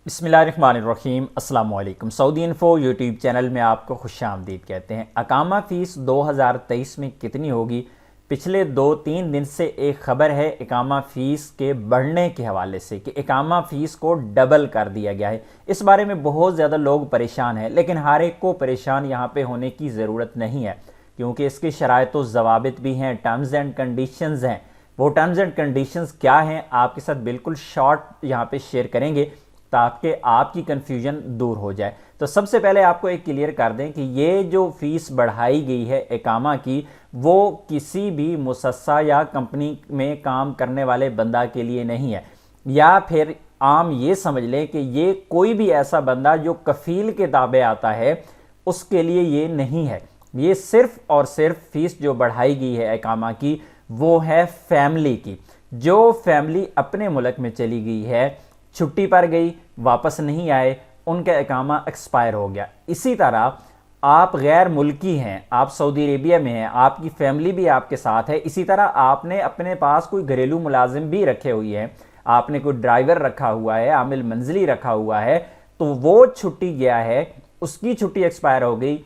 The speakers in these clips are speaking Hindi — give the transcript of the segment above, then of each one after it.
बिस्मिल्लाहिर्रहमानिर्रहीम अस्सलाम वालेकुम। सऊदी इन्फो यूट्यूब चैनल में आपको खुशामदीद कहते हैं। अकामा फ़ीस 2023 में कितनी होगी? पिछले 2-3 दिन से एक ख़बर है इकामा फ़ीस के बढ़ने के हवाले से कि इकामा फ़ीस को डबल कर दिया गया है। इस बारे में बहुत ज़्यादा लोग परेशान हैं, लेकिन हर एक को परेशान यहाँ पे होने की ज़रूरत नहीं है, क्योंकि इसकी शराइत व ज़वाबित भी हैं, टर्म्स एंड कंडीशंस हैं। वो टर्म्स एंड कंडीशंस क्या हैं आपके साथ बिल्कुल शॉर्ट यहाँ पे शेयर करेंगे ताकि आपकी कन्फ्यूजन दूर हो जाए। तो सबसे पहले आपको एक क्लियर कर दें कि ये जो फीस बढ़ाई गई है इकामा की, वो किसी भी मुसस्सा या कंपनी में काम करने वाले बंदा के लिए नहीं है, या फिर आम ये समझ लें कि ये कोई भी ऐसा बंदा जो कफील के ताबे आता है उसके लिए ये नहीं है। ये सिर्फ और सिर्फ फीस जो बढ़ाई गई है इकामा की वो है फैमिली की। जो फैमिली अपने मुल्क में चली गई है, छुट्टी पर गई, वापस नहीं आए, उनका इकामा एक्सपायर हो गया। इसी तरह आप गैर मुल्की हैं, आप सऊदी अरेबिया में हैं, आपकी फैमिली भी आपके साथ है, इसी तरह आपने अपने पास कोई घरेलू मुलाजिम भी रखे हुए हैं, आपने कोई ड्राइवर रखा हुआ है, आमिल मंजिली रखा हुआ है, तो वो छुट्टी गया है, उसकी छुट्टी एक्सपायर हो गई,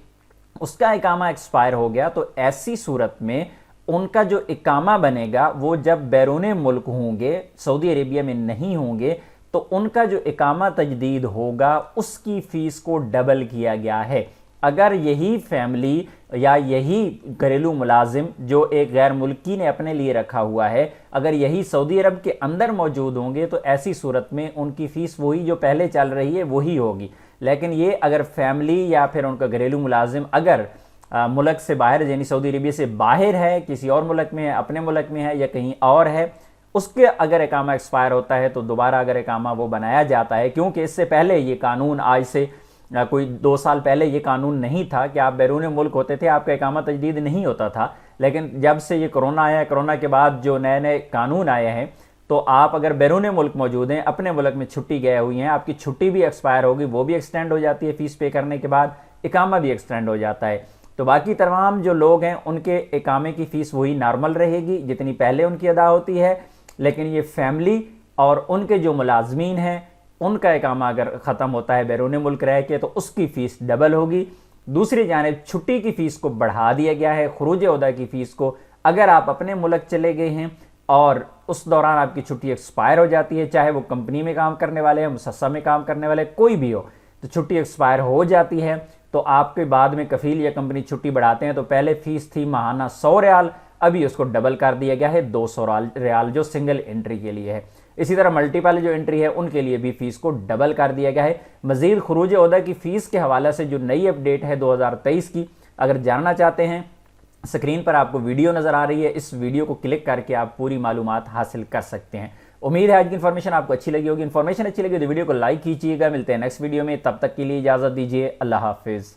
उसका इकामा एक्सपायर हो गया, तो ऐसी सूरत में उनका जो इकामा बनेगा वो जब बैरून मुल्क होंगे, सऊदी अरेबिया में नहीं होंगे, तो उनका जो इकामा तजदीद होगा उसकी फ़ीस को डबल किया गया है। अगर यही फैमिली या यही घरेलू मुलाजिम जो एक गैर मुल्की ने अपने लिए रखा हुआ है, अगर यही सऊदी अरब के अंदर मौजूद होंगे तो ऐसी सूरत में उनकी फ़ीस वही जो पहले चल रही है वही होगी। लेकिन ये अगर फैमिली या फिर उनका घरेलू मुलाजिम अगर मुल्क से बाहर, यानी सऊदी अरेबिया से बाहर है, किसी और मुल्क में है, अपने मुल्क में है या कहीं और है, उसके अगर इकामा एक्सपायर होता है तो दोबारा अगर इकामा वो बनाया जाता है, क्योंकि इससे पहले ये कानून, आज से कोई 2 साल पहले ये कानून नहीं था कि आप बैरून मुल्क होते थे, आपका इकामा तजदीद नहीं होता था। लेकिन जब से ये कोरोना आया, कोरोना के बाद जो नए नए कानून आए हैं, तो आप अगर बैरून मुल्क मौजूद हैं, अपने मुल्क में छुट्टी गए हुई हैं, आपकी छुट्टी भी एक्सपायर होगी, वो भी एक्सटेंड हो जाती है, फ़ीस पे करने के बाद इकामा भी एक्सटेंड हो जाता है। तो बाकी तमाम जो लोग हैं उनके इकामे की फ़ीस वही नॉर्मल रहेगी जितनी पहले उनकी अदा होती है, लेकिन ये फैमिली और उनके जो मुलाजमीन हैं उनका इकामा अगर ख़त्म होता है बैरून मुल्क रह के, तो उसकी फ़ीस डबल होगी। दूसरी जानिब छुट्टी की फ़ीस को बढ़ा दिया गया है, खुरूज ओहदा की फ़ीस को। अगर आप अपने मुल्क चले गए हैं और उस दौरान आपकी छुट्टी एक्सपायर हो जाती है, चाहे वो कंपनी में काम करने वाले हैं, मुसस्सा में काम करने वाले, कोई भी हो, तो छुट्टी एक्सपायर हो जाती है, तो आपके बाद में कफील या कंपनी छुट्टी बढ़ाते हैं। तो पहले फ़ीस थी माहाना 100 रियाल, अभी उसको डबल कर दिया गया है 200 रियाल, जो सिंगल एंट्री के लिए है। इसी तरह मल्टीपल जो एंट्री है उनके लिए भी फ़ीस को डबल कर दिया गया है। मज़ीद खुरूज ओहदा की फ़ीस के हवाले से जो नई अपडेट है 2023 की, अगर जानना चाहते हैं, स्क्रीन पर आपको वीडियो नज़र आ रही है, इस वीडियो को क्लिक करके आप पूरी मालूमात हासिल कर सकते हैं। उम्मीद है आज की इन्फॉर्मेशन आपको अच्छी लगी होगी। इन्फॉर्मेशन अच्छी लगी तो वीडियो को लाइक कीजिएगा। मिलते हैं नेक्स्ट वीडियो में, तब तक के लिए इजाज़त दीजिए। अल्लाह हाफिज़।